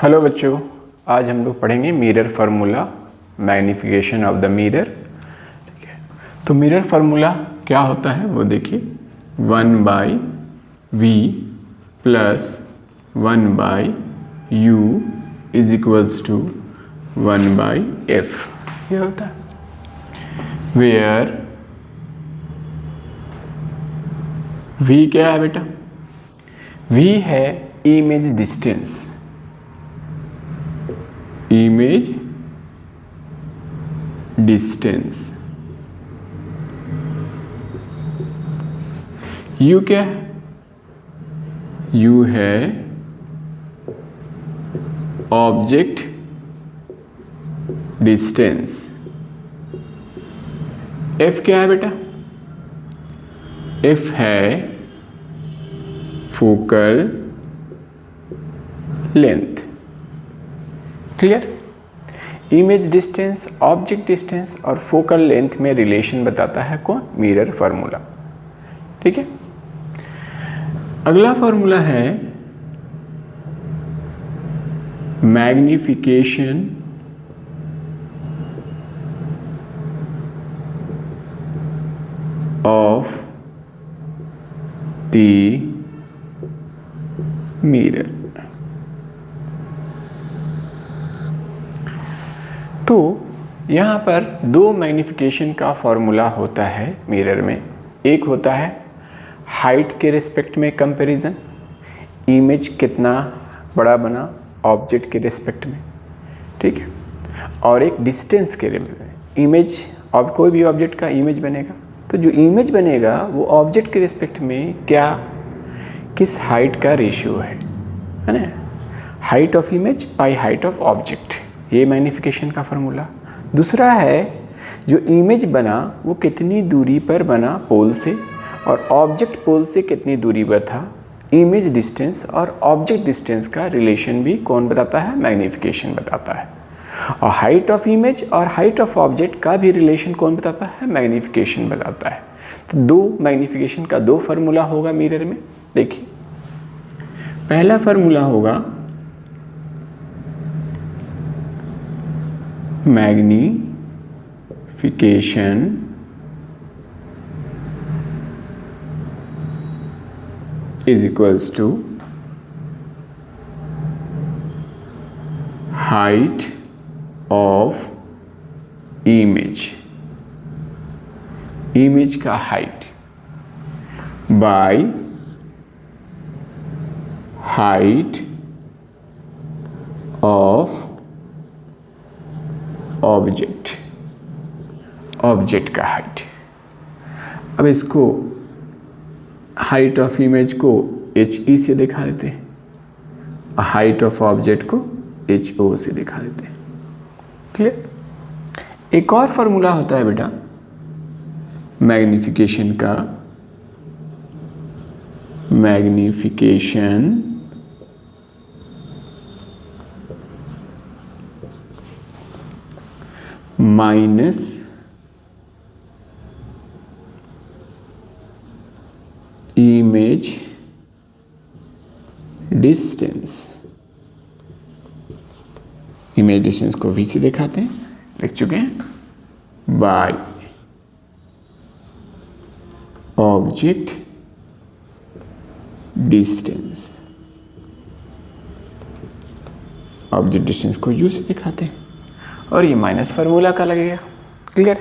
Hello बच्चों, आज हम लोग पढ़ेंगे mirror formula, magnification of the mirror. ठीक है, तो मिरर फार्मूला क्या होता है वो देखिए। 1/v plus 1/u is equals to 1/f, ये होता है। वेयर v क्या है बेटा? v है image distance, image distance. u क्या है? u है ऑब्जेक्ट डिस्टेंस। f क्या है बेटा? f है focal length. Clear? Image distance, object distance और फोकल लेंथ में रिलेशन बताता है कौन? Mirror formula. ठीक है, अगला फार्मूला है मैग्नीफिकेशन ऑफ द मिरर। तो यहाँ पर दो मैग्नीफिकेशन का फॉर्मूला होता है मिरर में। एक होता है हाइट के रिस्पेक्ट में कंपैरिजन, इमेज कितना बड़ा बना ऑब्जेक्ट के रिस्पेक्ट में। ठीक है, और एक डिस्टेंस के इमेज, अब कोई भी ऑब्जेक्ट का इमेज बनेगा तो जो इमेज बनेगा वो ऑब्जेक्ट के रिस्पेक्ट में क्या, किस हाइट का रेशियो है ना? Height of image by height of object, ये मैग्नीफिकेशन का फार्मूला। दूसरा है जो इमेज बना वो कितनी दूरी पर बना पोल से, और ऑब्जेक्ट पोल से कितनी दूरी पर था। इमेज डिस्टेंस और ऑब्जेक्ट डिस्टेंस का रिलेशन भी कौन बताता है? मैग्नीफिकेशन बताता है। और हाइट ऑफ इमेज और हाइट ऑफ ऑब्जेक्ट का भी रिलेशन कौन बताता है? मैग्नीफिकेशन बताता है। तो दो मैग्नीफिकेशन का दो फार्मूला होगा मिरर में। देखिए, पहला फार्मूला होगा magnification is equals to height of image, image का height by height of object, object का हाइट। अब इसको हाइट ऑफ इमेज को HE से दिखा देते हैं, हाइट ऑफ ऑब्जेक्ट को HO से दिखा देते हैं। क्लियर? एक और फार्मूला होता है बेटा मैग्नीफिकेशन का, magnification minus image distance. Image distance को V से दिखाते हैं, लिख चुके हैं, by object distance. Object distance को U से दिखाते हैं और ये माइनस फार्मूला का लगेगा। क्लियर?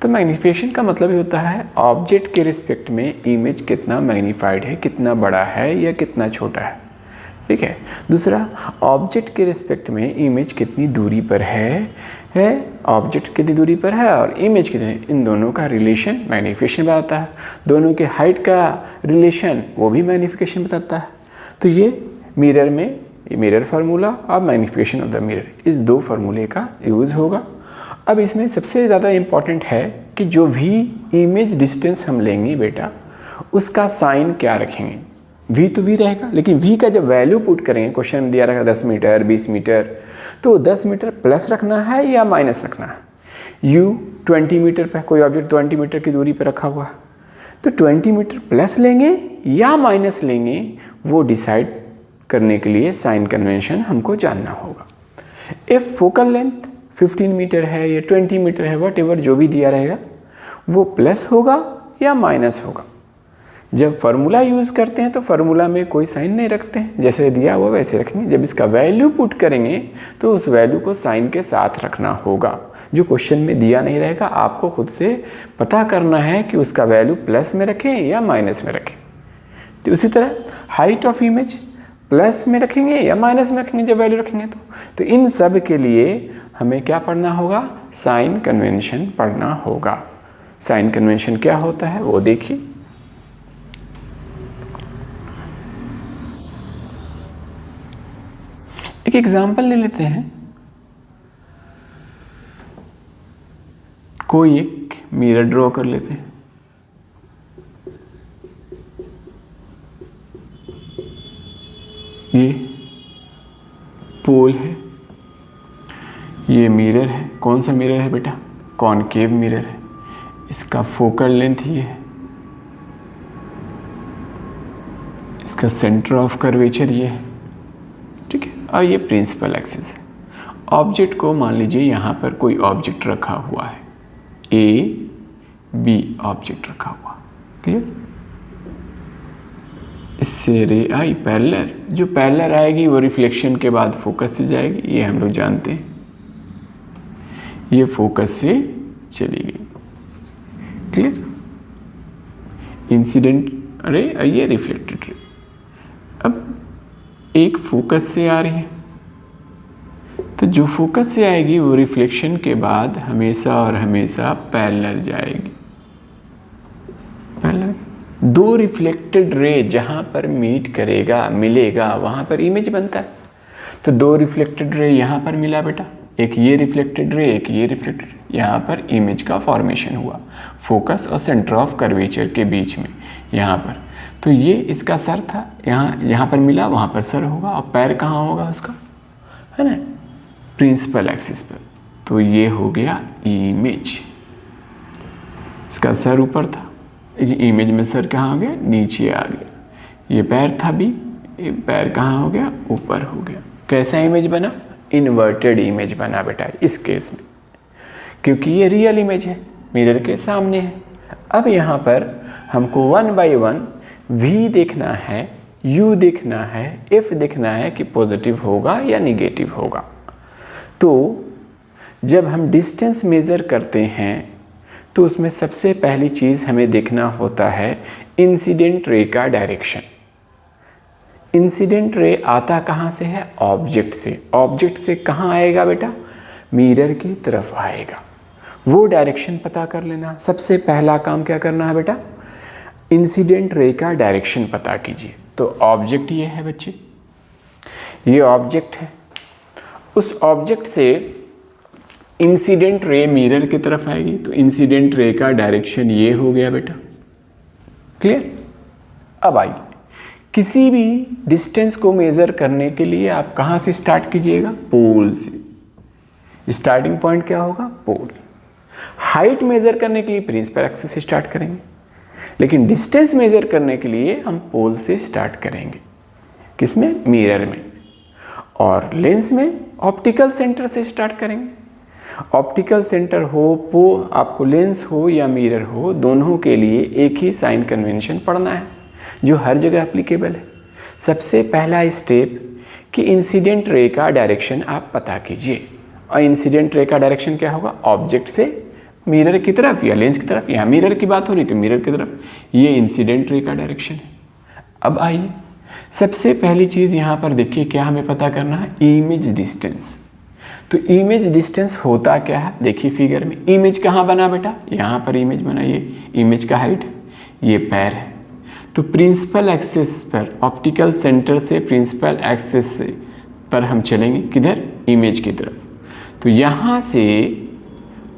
तो मैग्नीफिकेशन का मतलब ये होता है ऑब्जेक्ट के रिस्पेक्ट में इमेज कितना मैग्नीफाइड है, कितना बड़ा है या कितना छोटा है। ठीक है, दूसरा ऑब्जेक्ट के रिस्पेक्ट में इमेज कितनी दूरी पर है ऑब्जेक्ट कितनी दूरी पर है और इमेज कितनी, इन दोनों का रिलेशन मैग्नीफिकेशन बताता है। दोनों के हाइट का रिलेशन वो भी मैग्नीफिकेशन बताता है। तो ये मिरर में मिरर फार्मूला और मैग्नीफिकेशन ऑफ द मिरर, इस दो फार्मूले का यूज़ होगा। अब इसमें सबसे ज़्यादा इम्पॉर्टेंट है कि जो भी इमेज डिस्टेंस हम लेंगे बेटा, उसका साइन क्या रखेंगे। v तो v रहेगा, लेकिन v का जब वैल्यू पुट करेंगे, क्वेश्चन में दिया रहेगा 10 मीटर 20 मीटर, तो 10 मीटर प्लस रखना है या माइनस रखना है। u 20 मीटर पर, कोई ऑब्जेक्ट 20 मीटर की दूरी पर रखा हुआ, तो 20 मीटर प्लस लेंगे या माइनस लेंगे वो डिसाइड करने के लिए साइन कन्वेंशन हमको जानना होगा। इफ़ फोकल लेंथ 15 मीटर है या 20 मीटर है, वट एवर जो भी दिया रहेगा, वो प्लस होगा या माइनस होगा। जब फार्मूला यूज़ करते हैं तो फार्मूला में कोई साइन नहीं रखते हैं, जैसे दिया हुआ वैसे रखेंगे। जब इसका वैल्यू पुट करेंगे तो उस वैल्यू को साइन के साथ रखना होगा। जो क्वेश्चन में दिया नहीं रहेगा, आपको खुद से पता करना है कि उसका वैल्यू प्लस में रखें या माइनस में रखें। तो उसी तरह हाइट ऑफ इमेज प्लस में रखेंगे या माइनस में रखेंगे जब वैल्यू रखेंगे तो इन सब के लिए हमें क्या पढ़ना होगा, साइन कन्वेंशन पढ़ना होगा। साइन कन्वेंशन क्या होता है वो देखिए। एक एग्जांपल ले लेते हैं। कोई एक मिरर ड्रॉ कर लेते हैं। ये पोल है, ये मिरर है। कौन सा मिरर है बेटा, कॉनकेव मिरर है। इसका फोकल लेंथ ये है, इसका सेंटर ऑफ कर्वेचर ये है, ठीक है। और ये प्रिंसिपल एक्सिस है। ऑब्जेक्ट को मान लीजिए यहाँ पर कोई ऑब्जेक्ट रखा हुआ है, ए बी ऑब्जेक्ट रखा हुआ, क्लियर। इससे रे आई पैरेलल, जो पैरेलल आएगी वो रिफ्लेक्शन के बाद फोकस से जाएगी, ये हम लोग जानते हैं। ये फोकस से चली गई, क्लियर। इंसिडेंट रे, ये रिफ्लेक्टेड रे। अब एक फोकस से आ रही है, तो जो फोकस से आएगी वो रिफ्लेक्शन के बाद हमेशा और हमेशा पैरेलल जाएगी। पैरेलल दो रिफ्लेक्टेड रे जहाँ पर मीट करेगा, मिलेगा, वहाँ पर इमेज बनता है। तो दो रिफ्लेक्टेड रे यहाँ पर मिला बेटा, एक ये रिफ्लेक्टेड रे, एक ये रिफ्लेक्टेड, यहाँ पर इमेज का फॉर्मेशन हुआ फोकस और सेंटर ऑफ कर्वेचर के बीच में, यहाँ पर। तो ये इसका सर था, यहाँ पर मिला, वहाँ पर सर होगा। और पैर कहाँ होगा उसका, है ना, प्रिंसिपल एक्सिस पर। तो ये हो गया इमेज। इसका सर ऊपर था, इमेज में सर कहाँ हो गया, नीचे आ गया। ये पैर था भी, ये पैर कहाँ हो गया, ऊपर हो गया। कैसा इमेज बना, इन्वर्टेड इमेज बना बेटा इस केस में, क्योंकि ये रियल इमेज है, मिरर के सामने है। अब यहाँ पर हमको 1 बाई 1 V देखना है, U देखना है, F देखना है कि पॉजिटिव होगा या निगेटिव होगा। तो जब हम डिस्टेंस मेज़र करते हैं तो उसमें सबसे पहली चीज़ हमें देखना होता है इंसिडेंट रे का डायरेक्शन। इंसिडेंट रे आता कहाँ से है, ऑब्जेक्ट से। ऑब्जेक्ट से कहाँ आएगा बेटा, मिरर की तरफ आएगा। वो डायरेक्शन पता कर लेना। सबसे पहला काम क्या करना है बेटा, इंसिडेंट रे का डायरेक्शन पता कीजिए। तो ऑब्जेक्ट ये है बच्चे, ये ऑब्जेक्ट है। उस ऑब्जेक्ट से इंसिडेंट रे मिरर की तरफ आएगी, तो इंसिडेंट रे का डायरेक्शन ये हो गया बेटा, क्लियर। अब आइए, किसी भी डिस्टेंस को मेज़र करने के लिए आप कहाँ से स्टार्ट कीजिएगा, पोल से। स्टार्टिंग पॉइंट क्या होगा, पोल। हाइट मेज़र करने के लिए प्रिंसिपल एक्सिस से स्टार्ट करेंगे, लेकिन डिस्टेंस मेज़र करने के लिए हम पोल से स्टार्ट करेंगे। किसमें, मिरर में। और लेंस में ऑप्टिकल सेंटर से स्टार्ट करेंगे। ऑप्टिकल सेंटर हो, आपको लेंस हो या मिरर हो, दोनों के लिए एक ही साइन कन्वेंशन पढ़ना है जो हर जगह एप्लीकेबल है। सबसे पहला स्टेप कि इंसिडेंट रे का डायरेक्शन आप पता कीजिए। और इंसिडेंट रे का डायरेक्शन क्या होगा, ऑब्जेक्ट से मिरर की तरफ या लेंस की तरफ। यहाँ मिरर की बात हो रही तो मिरर की तरफ, ये इंसिडेंट रे का डायरेक्शन है। अब आइए, सबसे पहली चीज़ यहाँ पर देखिए क्या हमें पता करना है, इमेज डिस्टेंस। तो इमेज डिस्टेंस होता क्या है, देखिए फिगर में। इमेज कहाँ बना बेटा, यहाँ पर इमेज बना, ये इमेज का हाइट है, ये पैर है। तो प्रिंसिपल एक्सिस पर, ऑप्टिकल सेंटर से प्रिंसिपल एक्सिस से पर हम चलेंगे किधर, इमेज की तरफ। तो यहाँ से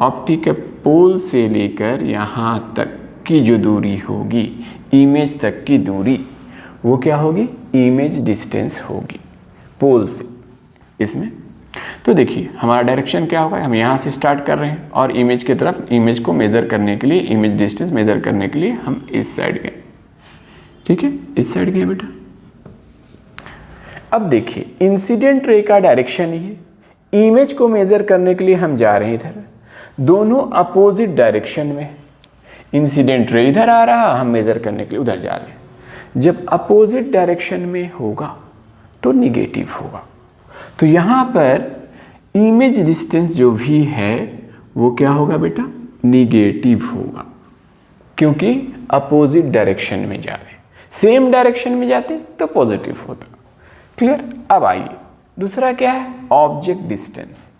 ऑप्टिकल पोल से लेकर यहाँ तक की जो दूरी होगी, इमेज तक की दूरी, वो क्या होगी, इमेज डिस्टेंस होगी पोल से इसमें। तो देखिए हमारा डायरेक्शन क्या होगा, हम यहाँ से स्टार्ट कर रहे हैं और इमेज की तरफ, इमेज को मेज़र करने के लिए, इमेज डिस्टेंस मेज़र करने के लिए हम इस साइड गए, ठीक है, इस साइड गए बेटा। अब देखिए इंसिडेंट रे का डायरेक्शन ये, इमेज को मेजर करने के लिए हम जा रहे हैं इधर, दोनों अपोजिट डायरेक्शन में। इंसिडेंट रे इधर आ रहा, हम मेजर करने के लिए उधर जा रहे हैं। जब अपोजिट डायरेक्शन में होगा तो निगेटिव होगा। तो यहाँ पर इमेज डिस्टेंस जो भी है वो क्या होगा बेटा, निगेटिव होगा, क्योंकि अपोजिट डायरेक्शन में जा रहे हैं। सेम डायरेक्शन में जाते तो पॉजिटिव होता। क्लियर। अब आइए दूसरा क्या है, ऑब्जेक्ट डिस्टेंस।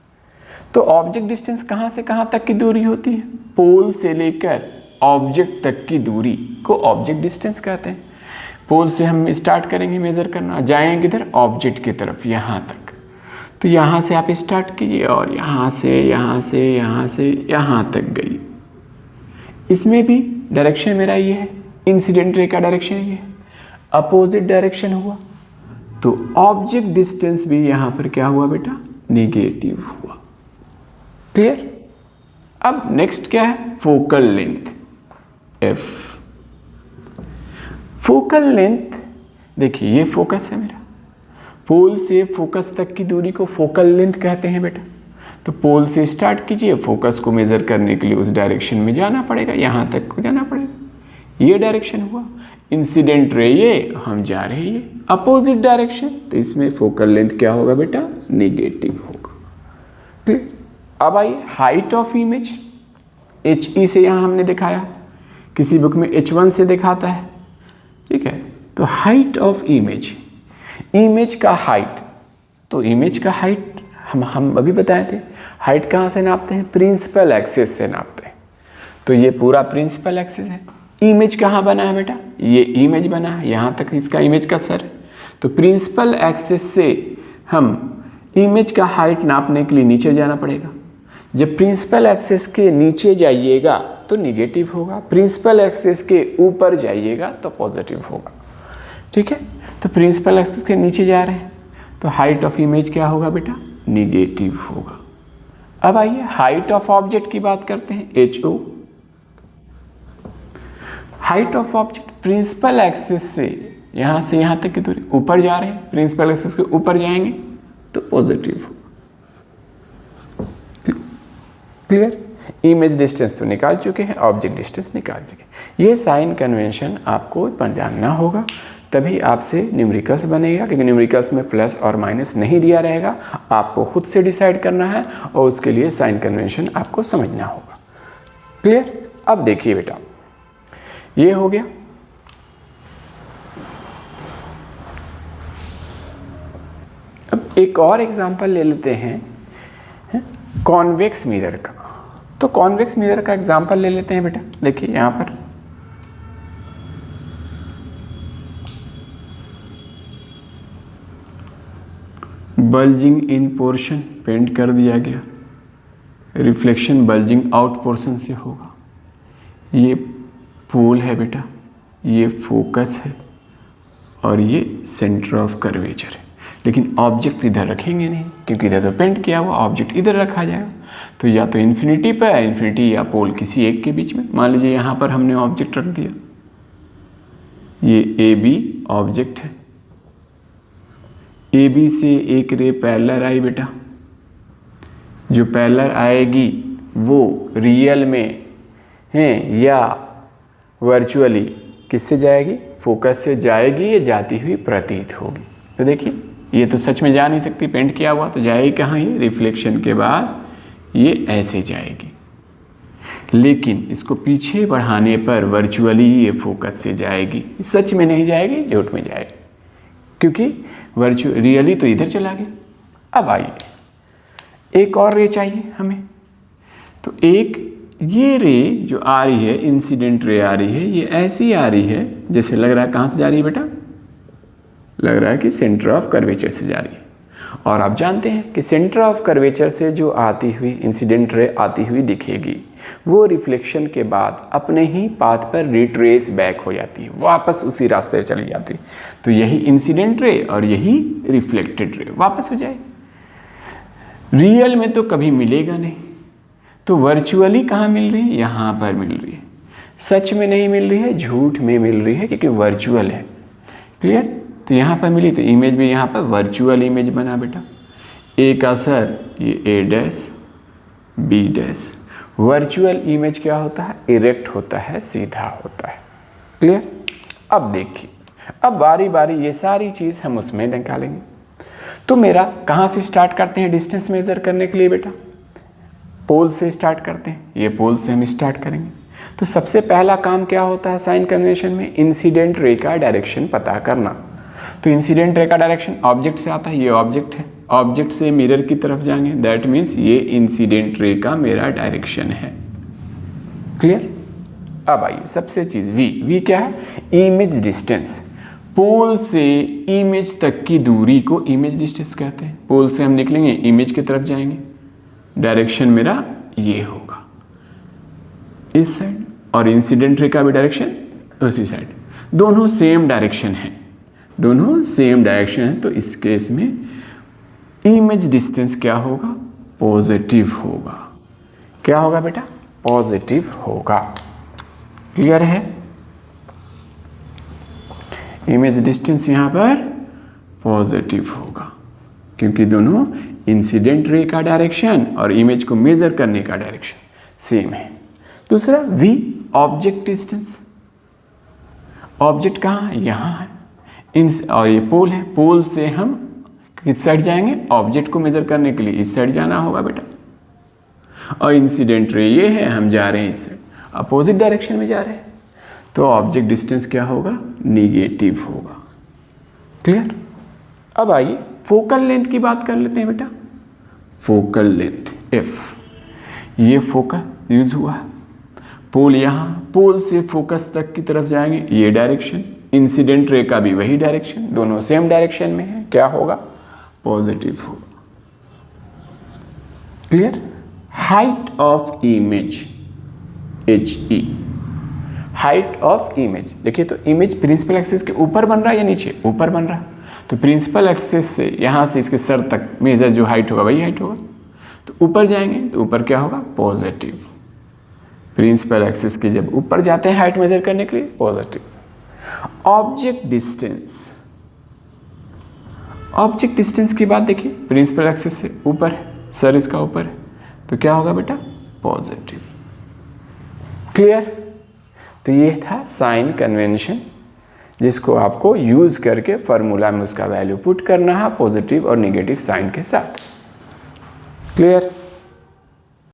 तो ऑब्जेक्ट डिस्टेंस कहाँ से कहाँ तक की दूरी होती है, पोल से लेकर ऑब्जेक्ट तक की दूरी को ऑब्जेक्ट डिस्टेंस कहते हैं। पोल से हम स्टार्ट करेंगे मेजर करना, जाएंगे इधर ऑब्जेक्ट की तरफ यहाँ तक, तो यहाँ से आप स्टार्ट कीजिए और यहाँ से यहाँ से यहाँ से यहाँ तक गई। इसमें भी डायरेक्शन मेरा ये है, इंसिडेंट रे का डायरेक्शन ये है, अपोजिट डायरेक्शन हुआ तो ऑब्जेक्ट डिस्टेंस भी यहाँ पर क्या हुआ बेटा, निगेटिव हुआ। क्लियर। अब नेक्स्ट क्या है, focal length F. Focal length देखिए ये फोकस है मेरा, पोल से फोकस तक की दूरी को फोकल लेंथ कहते हैं बेटा। तो पोल से स्टार्ट कीजिए, फोकस को मेजर करने के लिए उस डायरेक्शन में जाना पड़ेगा, यहाँ तक को जाना पड़ेगा, ये डायरेक्शन हुआ। इंसिडेंट रे ये, हम जा रहे हैं ये अपोजिट डायरेक्शन, तो इसमें फोकल लेंथ क्या होगा बेटा, निगेटिव होगा। ठीक। अब आइए हाइट ऑफ इमेज, HE से यहाँ हमने दिखाया, किसी बुक में H1 से दिखाता है। ठीक है। तो हाइट ऑफ इमेज, इमेज का हाइट, तो इमेज का हाइट हम अभी बताए थे, हाइट कहाँ से नापते हैं, प्रिंसिपल एक्सिस से नापते हैं। तो ये पूरा प्रिंसिपल एक्सिस है। इमेज कहाँ बना है बेटा, ये इमेज बना है, यहाँ तक इसका इमेज का सर है। तो प्रिंसिपल एक्सिस से हम इमेज का हाइट नापने के लिए नीचे जाना पड़ेगा। जब प्रिंसिपल एक्सिस के नीचे जाइएगा तो निगेटिव होगा, प्रिंसिपल एक्सिस के ऊपर जाइएगा तो पॉजिटिव होगा। ठीक है। तो प्रिंसिपल एक्सिस के नीचे जा रहे हैं तो हाइट ऑफ इमेज क्या होगा बेटा, निगेटिव होगा। अब आइए हाइट ऑफ ऑब्जेक्ट की बात करते हैं, HO। Height of object principal axis से यहाँ तक की दूरी, ऊपर जा रहे हैं, प्रिंसिपल एक्सिस के ऊपर जाएंगे तो पॉजिटिव होगा। क्लियर। इमेज डिस्टेंस तो निकाल चुके हैं, ऑब्जेक्ट डिस्टेंस निकाल चुके हैं। ये साइन कन्वेंशन आपको पर जानना होगा, तभी आपसे न्यूमेरिकल्स बनेगा, क्योंकि न्यूमेरिकल्स में प्लस और माइनस नहीं दिया रहेगा, आपको खुद से डिसाइड करना है और उसके लिए साइन कन्वेंशन आपको समझना होगा। क्लियर। अब देखिए बेटा, ये हो गया। अब एक और एग्जांपल ले लेते हैं कॉन्वेक्स मिरर का। तो कॉन्वेक्स मिरर का एग्जांपल ले लेते हैं बेटा। देखिए यहाँ पर बल्जिंग इन पोर्शन पेंट कर दिया गया, रिफ्लेक्शन बल्जिंग आउट पोर्शन से होगा। ये पोल है बेटा, ये फोकस है और ये सेंटर ऑफ कर्वेचर है। लेकिन ऑब्जेक्ट इधर रखेंगे नहीं, क्योंकि इधर तो पेंट किया हुआ, ऑब्जेक्ट इधर रखा जाएगा। तो या तो इन्फिनिटी पर, इन्फिनिटी या पोल किसी एक के बीच में। मान लीजिए यहाँ पर हमने ऑब्जेक्ट रख दिया, ये AB ऑब्जेक्ट है, AB से एक रे पैरेलल आई बेटा, जो पैरेलल आएगी वो रियल में है या वर्चुअली किससे जाएगी, फोकस से जाएगी या जाती हुई प्रतीत होगी। तो देखिए ये तो सच में जा नहीं सकती, पेंट किया हुआ, तो जाएगी कहाँ, ये रिफ्लेक्शन के बाद ये ऐसे जाएगी। लेकिन इसको पीछे बढ़ाने पर वर्चुअली ये फोकस से जाएगी, सच में नहीं जाएगी, झूठ में जाएगी, क्योंकि रियली तो इधर चला गया। अब आइए एक और रे चाहिए हमें। तो एक ये रे जो आ रही है, इंसिडेंट रे आ रही है, ये ऐसी आ रही है जैसे लग रहा है कहाँ से जा रही है बेटा, लग रहा है कि सेंटर ऑफ कर्वेचर से जा रही है। और आप जानते हैं कि सेंटर ऑफ कर्वेचर से जो आती हुई इंसिडेंट रे आती हुई दिखेगी, वो रिफ्लेक्शन के बाद अपने ही पाथ पर रिट्रेस बैक हो जाती है, वापस उसी रास्ते से चली जाती है। तो यही इंसिडेंट रे और यही रिफ्लेक्टेड रे वापस हो जाए। रियल में तो कभी मिलेगा नहीं, तो वर्चुअली कहाँ मिल रही है, यहाँ पर मिल रही है। सच में नहीं मिल रही है, झूठ में मिल रही है, क्योंकि वर्चुअल है। क्लियर। तो यहाँ पर मिली, तो इमेज भी यहाँ पर वर्चुअल इमेज बना बेटा। ए का सर ये A dash B dash. Virtual image क्या होता है? इरेक्ट होता है, सीधा होता है। क्लियर? अब देखिए, अब बारी बारी ये सारी चीज़ हम उसमें निकालेंगे। तो मेरा कहाँ से स्टार्ट करते हैं डिस्टेंस मेज़र करने के लिए बेटा? पोल से स्टार्ट करते हैं। ये पोल से हम स्टार्ट करेंगे। तो सबसे पहला काम क्या होता है साइन कन्वेंशन में? इंसिडेंट रे का डायरेक्शन पता करना। तो इंसिडेंट रे का डायरेक्शन ऑब्जेक्ट से आता है, ये ऑब्जेक्ट है, ऑब्जेक्ट से मिरर की तरफ जाएंगे, दैट मीन्स ये इंसिडेंट रे का मेरा डायरेक्शन है। क्लियर? अब आइए सबसे चीज़ वी क्या है? Image distance. पोल से इमेज तक की दूरी को इमेज डिस्टेंस कहते हैं। पोल से हम निकलेंगे, इमेज की तरफ जाएंगे, डायरेक्शन मेरा ये होगा इस साइड, और इंसिडेंट रे का भी डायरेक्शन उसी साइड। दोनों सेम डायरेक्शन है, दोनों सेम डायरेक्शन है। तो इस केस में इमेज डिस्टेंस क्या होगा? पॉजिटिव होगा। क्या होगा बेटा? पॉजिटिव होगा। क्लियर है? इमेज डिस्टेंस यहाँ पर पॉजिटिव होगा, क्योंकि दोनों इंसिडेंट रे का डायरेक्शन और इमेज को मेजर करने का डायरेक्शन सेम है। दूसरा वी, ऑब्जेक्ट डिस्टेंस। ऑब्जेक्ट कहाँ है? यहाँ है। और ये पोल है, पोल से हम किस साइड जाएंगे? ऑब्जेक्ट को मेजर करने के लिए इस साइड जाना होगा बेटा। और इंसिडेंट रे ये है, हम जा रहे हैं इस साइड, अपोजिट डायरेक्शन में जा रहे हैं। तो ऑब्जेक्ट डिस्टेंस क्या होगा? निगेटिव होगा। क्लियर? अब आइए फोकल लेंथ की बात कर लेते हैं बेटा। फोकल लेंथ एफ, ये फोकल यूज हुआ है। पोल यहाँ, पोल से फोकस तक की तरफ जाएंगे, ये डायरेक्शन, इंसिडेंट रे का भी वही डायरेक्शन, दोनों सेम डायरेक्शन में है। क्या होगा? पॉजिटिव होगा। Clear? Height of image HE, height of image. देखिए तो इमेज प्रिंसिपल एक्सिस के ऊपर बन रहा है या नीचे? ऊपर बन रहा है। तो प्रिंसिपल एक्सिस से यहाँ से इसके सर तक मेजर जो हाइट होगा वही हाइट होगा। तो ऊपर जाएंगे तो ऊपर क्या होगा? पॉजिटिव। प्रिंसिपल एक्सिस के जब ऊपर जाते हैं हाइट मेजर करने के लिए, positive. Object distance, object distance की बात देखिए, प्रिंसिपल एक्सिस से ऊपर है, सर इसका ऊपर है, तो क्या होगा बेटा? पॉजिटिव। क्लियर? तो ये था साइन कन्वेंशन, जिसको आपको यूज करके फॉर्मूला में उसका वैल्यू पुट करना है पॉजिटिव और नेगेटिव साइन के साथ। क्लियर?